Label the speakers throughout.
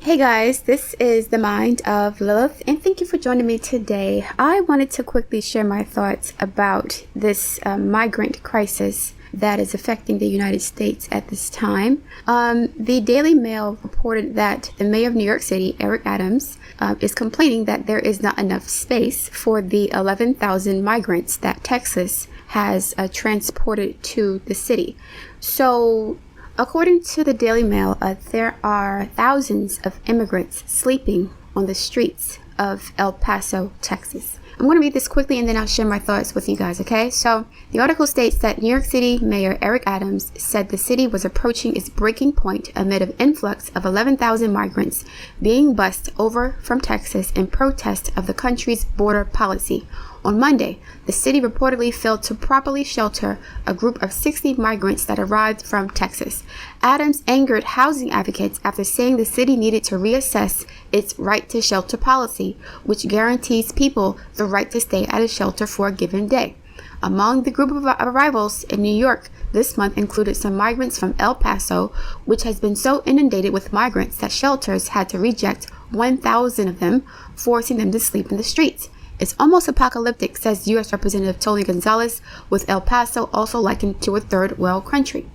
Speaker 1: Hey guys, this is the mind of Lilith, and thank you for joining me today. I wanted to quickly share my thoughts about this migrant crisis that is affecting the United States at this time. The Daily Mail reported that the mayor of New York City, Eric Adams, is complaining that there is not enough space for the 11,000 migrants that Texas has transported to the city. So, according to the Daily Mail, there are thousands of immigrants sleeping on the streets of El Paso, Texas. I'm going to read this quickly and then I'll share my thoughts with you guys, okay? So, the article states that New York City Mayor Eric Adams said the city was approaching its breaking point amid an influx of 11,000 migrants being bussed over from Texas in protest of the country's border policy. On Monday, the city reportedly failed to properly shelter a group of 60 migrants that arrived from Texas. Adams angered housing advocates after saying the city needed to reassess its right to shelter policy, which guarantees people the right to stay at a shelter for a given day. Among the group of arrivals in New York this month included some migrants from El Paso, which has been so inundated with migrants that shelters had to reject 1,000 of them, forcing them to sleep in the streets. It's almost apocalyptic, says U.S. Representative Tony Gonzales, with El Paso also likened to a third world country.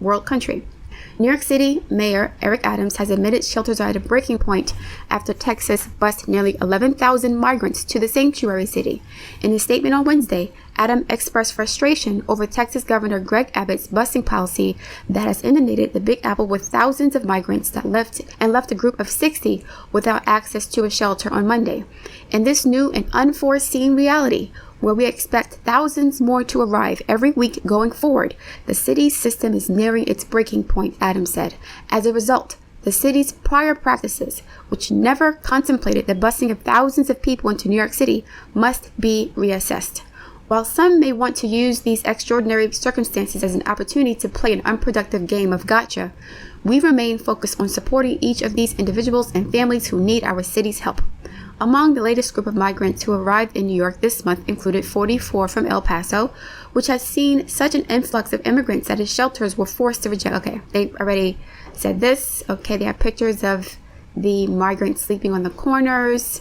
Speaker 1: New York City Mayor Eric Adams has admitted shelters are at a breaking point after Texas bussed nearly 11,000 migrants to the sanctuary city. In a statement on Wednesday, Adams expressed frustration over Texas Governor Greg Abbott's busing policy that has inundated the Big Apple with thousands of migrants that left a group of 60 without access to a shelter on Monday. In this new and unforeseen reality, where we expect thousands more to arrive every week going forward, the city's system is nearing its breaking point, Adams said. As a result, the city's prior practices, which never contemplated the busing of thousands of people into New York City, must be reassessed. While some may want to use these extraordinary circumstances as an opportunity to play an unproductive game of gotcha, we remain focused on supporting each of these individuals and families who need our city's help. Among the latest group of migrants who arrived in New York this month included 44 from El Paso, which has seen such an influx of immigrants that its shelters were forced to reject. Okay, they already said this. Okay, they have pictures of the migrants sleeping on the corners.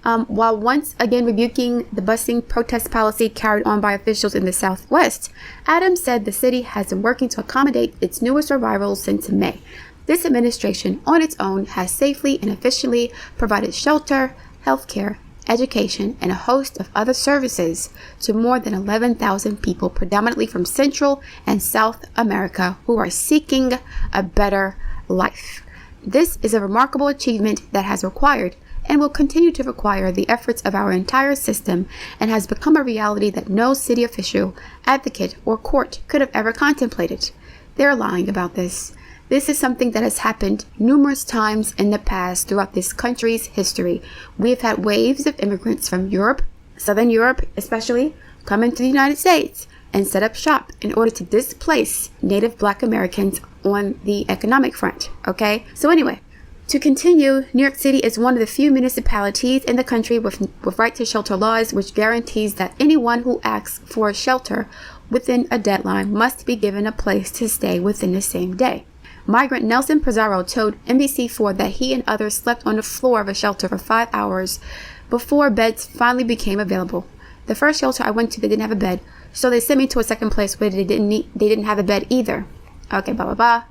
Speaker 1: While once again rebuking the busing protest policy carried on by officials in the Southwest, Adams said the city has been working to accommodate its newest arrivals since May. This administration, on its own, has safely and efficiently provided shelter, healthcare, education, and a host of other services to more than 11,000 people, predominantly from Central and South America, who are seeking a better life. This is a remarkable achievement that has required and will continue to require the efforts of our entire system and has become a reality that no city official, advocate, or court could have ever contemplated. They're lying about this. This is something that has happened numerous times in the past throughout this country's history. We have had waves of immigrants from Europe, Southern Europe especially, come into the United States and set up shop in order to displace Native Black Americans on the economic front, okay? So anyway, to continue, New York City is one of the few municipalities in the country with right to shelter laws, which guarantees that anyone who asks for a shelter within a deadline must be given a place to stay within the same day. Migrant Nelson Pizarro told NBC4 that he and others slept on the floor of a shelter for 5 hours before beds finally became available. The first shelter I went to, they didn't have a bed, so they sent me to a second place where they didn't have a bed either. Okay, blah, blah, blah.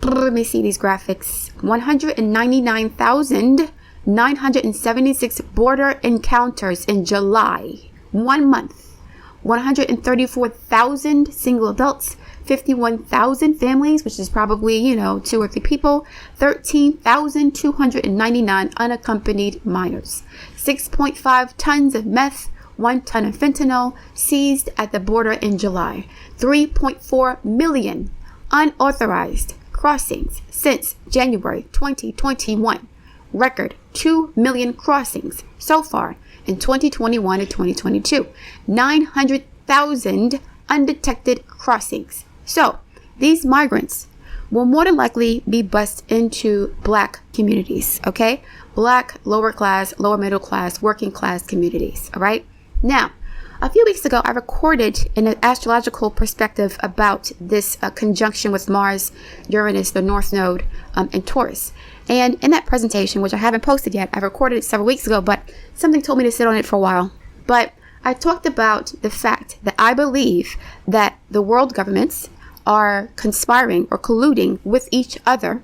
Speaker 1: Let me see these graphics. 199,976 border encounters in July. 1 month. 134,000 single adults. 51,000 families, which is probably, 2 or 3 people, 13,299 unaccompanied minors, 6.5 tons of meth, 1 ton of fentanyl seized at the border in July, 3.4 million unauthorized crossings since January 2021, record 2 million crossings so far in 2021 and 2022, 900,000 undetected crossings. So, these migrants will more than likely be bussed into Black communities, okay? Black, lower class, lower middle class, working class communities, all right? Now, A few weeks ago, I recorded an astrological perspective about this conjunction with Mars, Uranus, the North Node, in Taurus. And in that presentation, which I haven't posted yet, I recorded it several weeks ago, but something told me to sit on it for a while. But I talked about the fact that I believe that the world governments are conspiring or colluding with each other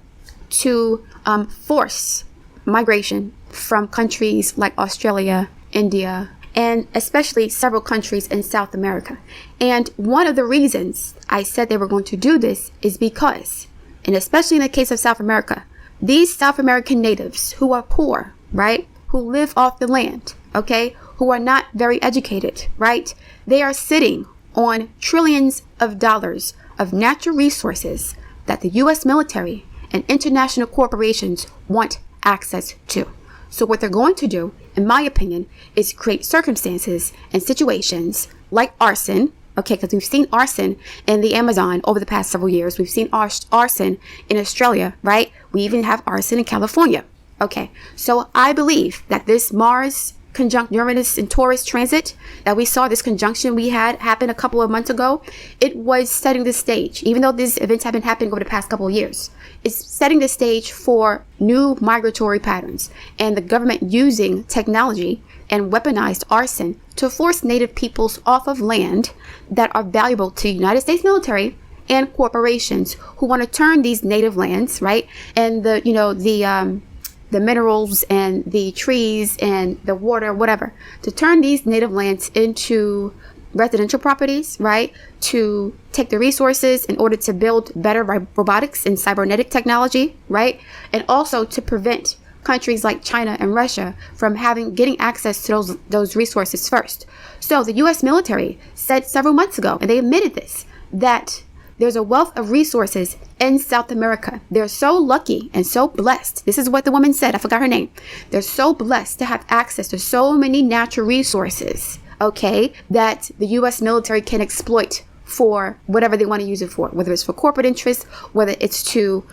Speaker 1: to force migration from countries like Australia, India, and especially several countries in South America. And one of the reasons I said they were going to do this is because, and especially in the case of South America, these South American natives who are poor, right, who live off the land, okay, who are not very educated, right, they are sitting on trillions of dollars of natural resources that the U.S. military and international corporations want access to. So what they're going to do, in my opinion, is create circumstances and situations like arson, okay, because we've seen arson in the Amazon over the past several years. We've seen arson in Australia, right? We even have arson in California. Okay, so I believe that this Mars conjunct Uranus and Taurus transit that we saw, this conjunction we had happen a couple of months ago, it was setting the stage. Even though these events have been happening over the past couple of years, it's setting the stage for new migratory patterns and the government using technology and weaponized arson to force native peoples off of land that are valuable to the United States military and corporations who want to turn these native lands, right, and the minerals and the trees and the water, whatever, to turn these native lands into residential properties, right? To take the resources in order to build better robotics and cybernetic technology, right? And also to prevent countries like China and Russia from getting access to those resources first. So the U.S. military said several months ago, and they admitted this, that there's a wealth of resources in South America. They're so lucky and so blessed. This is what the woman said. I forgot her name. They're so blessed to have access to so many natural resources, okay, that the U.S. military can exploit for whatever they want to use it for, whether it's for corporate interests, whether it's to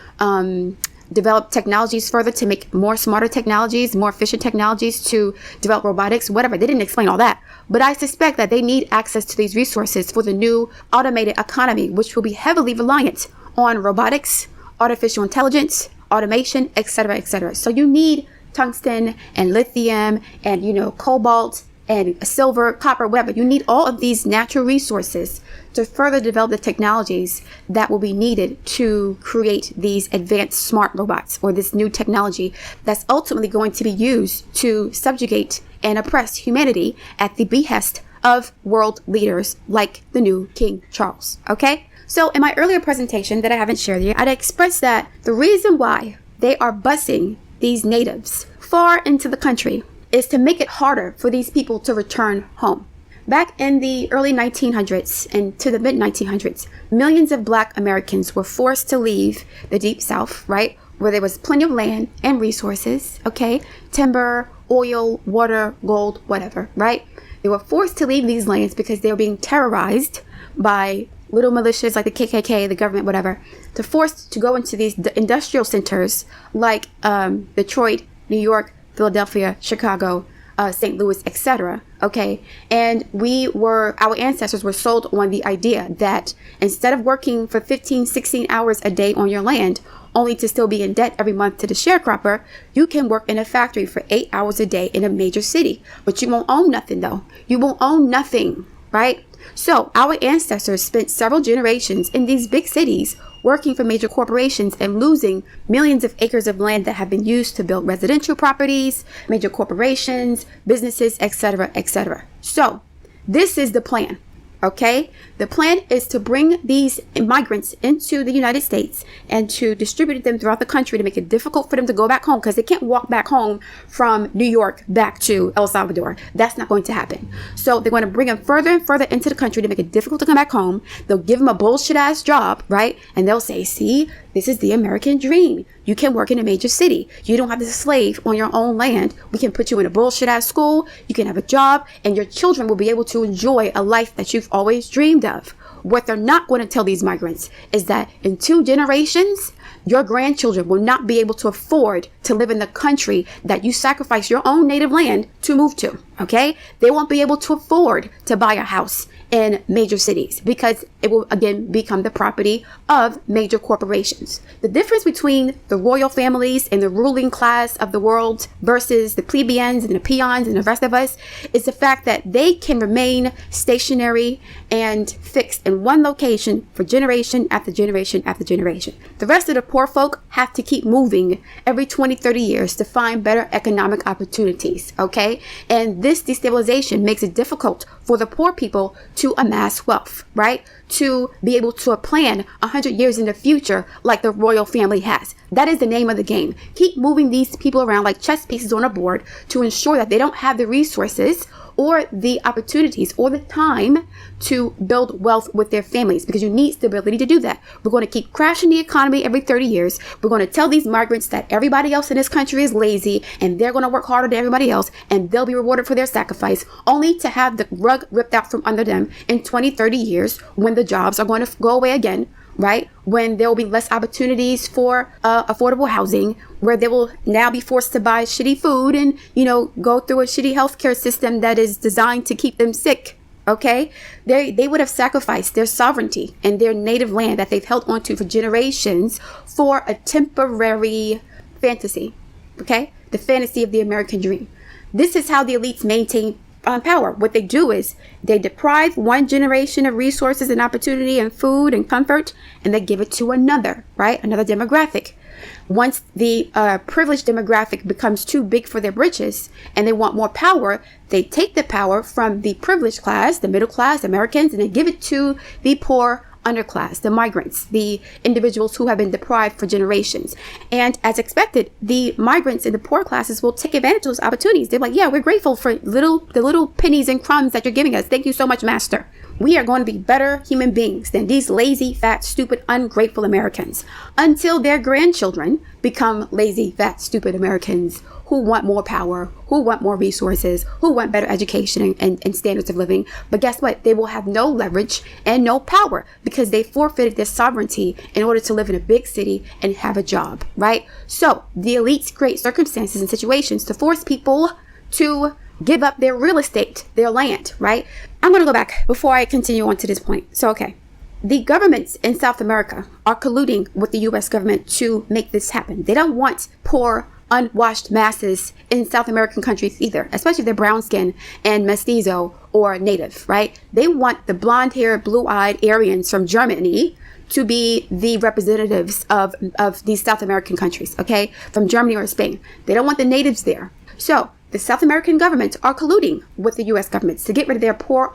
Speaker 1: develop technologies further to make more smarter technologies, more efficient technologies to develop robotics, whatever. They didn't explain all that. But I suspect that they need access to these resources for the new automated economy, which will be heavily reliant on robotics, artificial intelligence, automation, etc., etc. So you need tungsten and lithium and, cobalt and silver, copper, whatever. You need all of these natural resources to further develop the technologies that will be needed to create these advanced smart robots, or this new technology that's ultimately going to be used to subjugate and oppress humanity at the behest of world leaders like the new King Charles. Okay? So in my earlier presentation that I haven't shared yet, I'd expressed that the reason why they are busing these natives far into the country is to make it harder for these people to return home. Back in the early 1900s and to the mid 1900s, millions of Black Americans were forced to leave the Deep South, right, where there was plenty of land and resources, okay, timber, oil, water, gold, whatever, right? They were forced to leave these lands because they were being terrorized by little militias like the KKK, the government, whatever, to force to go into these industrial centers like Detroit, New York, Philadelphia, Chicago, St. Louis, etc. Okay, and our ancestors were sold on the idea that instead of working for 15, 16 hours a day on your land, only to still be in debt every month to the sharecropper, you can work in a factory for 8 hours a day in a major city. But you won't own nothing though. You won't own nothing, right? So our ancestors spent several generations in these big cities working for major corporations and losing millions of acres of land that have been used to build residential properties, major corporations, businesses, etc., etc. So this is the plan. Okay, the plan is to bring these migrants into the United States and to distribute them throughout the country to make it difficult for them to go back home, because they can't walk back home from New York back to El Salvador. That's not going to happen. So they're going to bring them further and further into the country to make it difficult to come back home. They'll give them a bullshit ass job, right? And they'll say, see, this is the American dream. You can work in a major city. You don't have to slave on your own land. We can put you in a bullshit ass school. You can have a job, and your children will be able to enjoy a life that you've always dreamed of. What they're not going to tell these migrants is that in 2 generations, your grandchildren will not be able to afford to live in the country that you sacrifice your own native land to move to. Okay, they won't be able to afford to buy a house in major cities because it will again become the property of major corporations. The difference between the royal families and the ruling class of the world versus the plebeians and the peons and the rest of us is the fact that they can remain stationary and fixed in one location for generation after generation after generation. The rest of the poor folk have to keep moving every 20, 30 years to find better economic opportunities. Okay, and this destabilization makes it difficult for the poor people to amass wealth, right? To be able to plan 100 years in the future like the royal family has. That is the name of the game. Keep moving these people around like chess pieces on a board to ensure that they don't have the resources or the opportunities or the time to build wealth with their families, because you need stability to do that. We're going to keep crashing the economy every 30 years. We're going to tell these migrants that everybody else in this country is lazy and they're going to work harder than everybody else and they'll be rewarded for their sacrifice, only to have the rug ripped out from under them in 20, 30 years when the jobs are going to go away again, right? When there will be less opportunities for affordable housing, where they will now be forced to buy shitty food and, go through a shitty healthcare system that is designed to keep them sick. Okay, they would have sacrificed their sovereignty and their native land that they've held onto for generations for a temporary fantasy. Okay, the fantasy of the American dream. This is how the elites maintain power. What they do is they deprive one generation of resources and opportunity and food and comfort, and they give it to another, right? Another demographic. Once the privileged demographic becomes too big for their britches and they want more power, they take the power from the privileged class, the middle class, Americans, and they give it to the poor underclass, the migrants, the individuals who have been deprived for generations. And as expected, the migrants and the poor classes will take advantage of those opportunities. They're like, yeah, we're grateful for the little pennies and crumbs that you're giving us. Thank you so much, master. We are going to be better human beings than these lazy, fat, stupid, ungrateful Americans, until their grandchildren become lazy, fat, stupid Americans who want more power, who want more resources, who want better education and standards of living. But guess what? They will have no leverage and no power because they forfeited their sovereignty in order to live in a big city and have a job, right? So the elites create circumstances and situations to force people to give up their real estate, their land, right? I'm going to go back before I continue on to this point. So, okay. The governments in South America are colluding with the U.S. government to make this happen. They don't want poor, unwashed masses in South American countries either, especially if they're brown skin and mestizo or native, right? They want the blonde-haired, blue-eyed Aryans from Germany to be the representatives of these South American countries, okay? From Germany or Spain. They don't want the natives there. So the South American governments are colluding with the U.S. governments to get rid of their poor,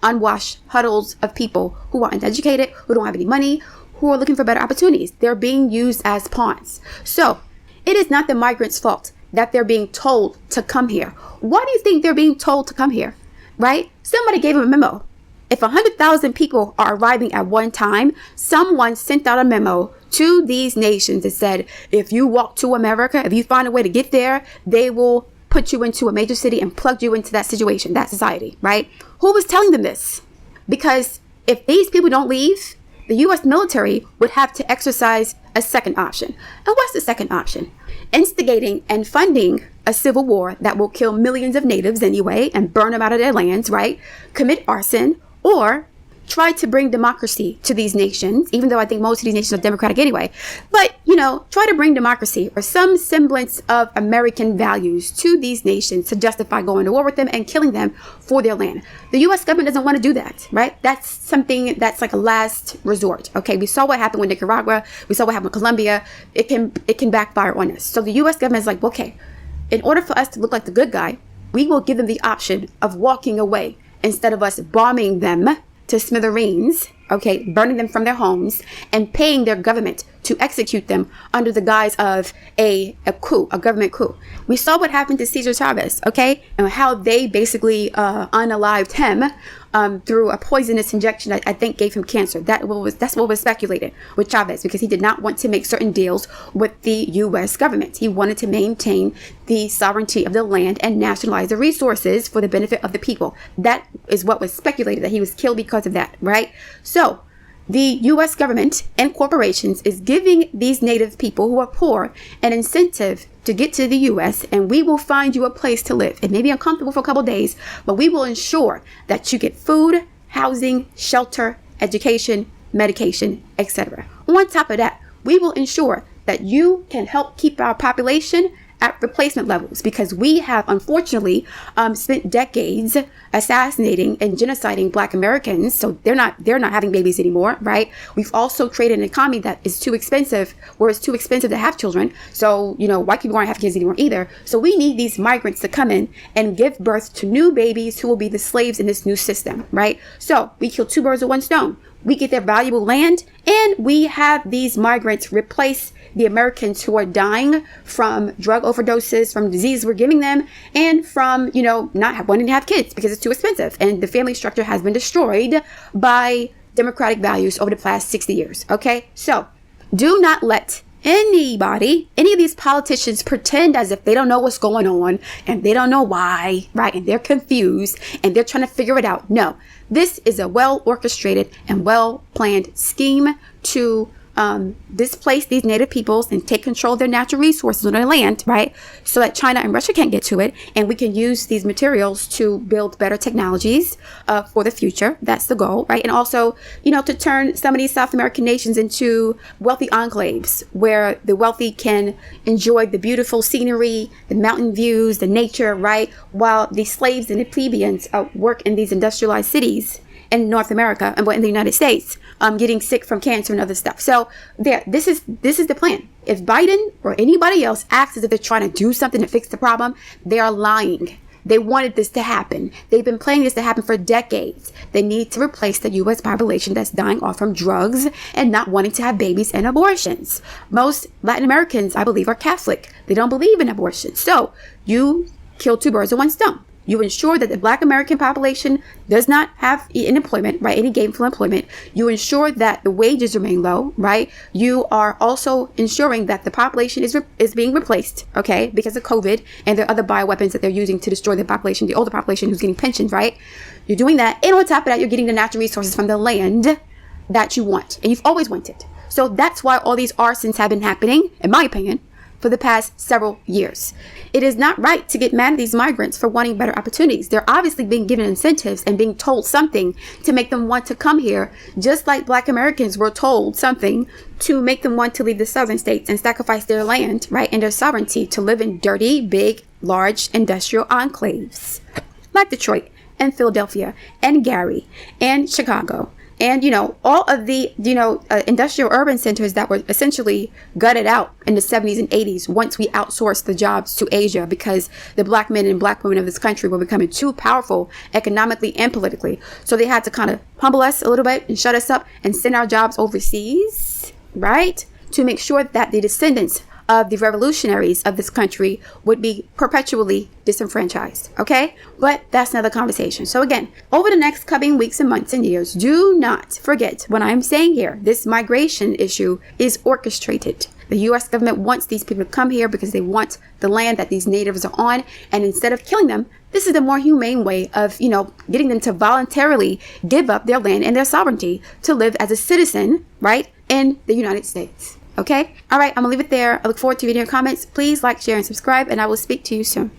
Speaker 1: unwashed huddles of people who are uneducated, who don't have any money, who are looking for better opportunities. They're being used as pawns. So it is not the migrants' fault that they're being told to come here. Why do you think they're being told to come here, right? Somebody gave them a memo. If 100,000 people are arriving at one time, someone sent out a memo to these nations that said, if you walk to America, if you find a way to get there, they will put you into a major city and plug you into that situation, that society, right? Who was telling them this? Because if these people don't leave, the U.S. military would have to exercise a second option. And what's the second option? Instigating and funding a civil war that will kill millions of natives anyway and burn them out of their lands, right? Commit arson, or try to bring democracy to these nations, even though I think most of these nations are democratic anyway. But, try to bring democracy or some semblance of American values to these nations to justify going to war with them and killing them for their land. The U.S. government doesn't want to do that, right? That's something that's like a last resort. Okay, we saw what happened with Nicaragua. We saw what happened with Colombia. It can backfire on us. So the U.S. government is like, okay, in order for us to look like the good guy, we will give them the option of walking away instead of us bombing them to smithereens, okay, burning them from their homes and paying their government to execute them under the guise of a coup, a government coup. We saw what happened to Cesar Chavez, okay, and how they basically unalived him through a poisonous injection that I think gave him cancer. That's what was speculated with Chavez, because he did not want to make certain deals with the U.S. government. He wanted to maintain the sovereignty of the land and nationalize the resources for the benefit of the people. That is what was speculated, that he was killed because of that, right? So the U.S. government and corporations is giving these native people who are poor an incentive to get to the U.S., and we will find you a place to live. It may be uncomfortable for a couple of days, but we will ensure that you get food, housing, shelter, education, medication, etc. On top of that, we will ensure that you can help keep our population at replacement levels, because we have unfortunately spent decades assassinating and genociding Black Americans. So they're not having babies anymore, right? We've also created an economy that is too expensive, where it's too expensive to have children. So, white people aren't having kids anymore either. So we need these migrants to come in and give birth to new babies who will be the slaves in this new system, right? So we kill two birds with one stone. We get their valuable land, and we have these migrants replace the Americans who are dying from drug overdoses, from diseases we're giving them, and from, not wanting to have kids because it's too expensive. And the family structure has been destroyed by democratic values over the past 60 years. Okay, so do not let any of these politicians pretend as if they don't know what's going on and they don't know why, right? And they're confused and they're trying to figure it out. No, this is a well orchestrated and well planned scheme to displace these native peoples and take control of their natural resources on their land, right? So that China and Russia can't get to it, and we can use these materials to build better technologies for the future. That's the goal, right? And also, to turn some of these South American nations into wealthy enclaves where the wealthy can enjoy the beautiful scenery, the mountain views, the nature, right? While the slaves and the plebeians work in these industrialized cities in North America and in the United States, getting sick from cancer and other stuff. So this is the plan. If Biden or anybody else acts as if they're trying to do something to fix the problem, they are lying. They wanted this to happen. They've been planning this to happen for decades. They need to replace the U.S. population that's dying off from drugs and not wanting to have babies and abortions. Most Latin Americans, I believe, are Catholic. They don't believe in abortion. So you kill two birds with one stone. You ensure that the Black American population does not have employment, right? Any gainful employment. You ensure that the wages remain low, right? You are also ensuring that the population is being replaced, okay? Because of COVID and the other bioweapons that they're using to destroy the population, the older population who's getting pensions, right? You're doing that. And on top of that, you're getting the natural resources from the land that you want. And you've always wanted. So that's why all these arsons have been happening, in my opinion, for the past several years. It is not right to get mad at these migrants for wanting better opportunities. They're obviously being given incentives and being told something to make them want to come here, just like Black Americans were told something to make them want to leave the southern states and sacrifice their land, right, and their sovereignty to live in dirty, big, large industrial enclaves like Detroit and Philadelphia and Gary and Chicago. And, all of the, industrial urban centers that were essentially gutted out in the 70s and 80s once we outsourced the jobs to Asia, because the Black men and Black women of this country were becoming too powerful economically and politically. So they had to kind of humble us a little bit and shut us up and send our jobs overseas, right? To make sure that the descendants of the revolutionaries of this country would be perpetually disenfranchised, okay? But that's another conversation. So again, over the next coming weeks and months and years, do not forget what I'm saying here. This migration issue is orchestrated. The U.S. government wants these people to come here because they want the land that these natives are on. And instead of killing them, this is the more humane way of, getting them to voluntarily give up their land and their sovereignty to live as a citizen, right, in the United States. Okay? All right, I'm going to leave it there. I look forward to reading your comments. Please like, share, and subscribe, and I will speak to you soon.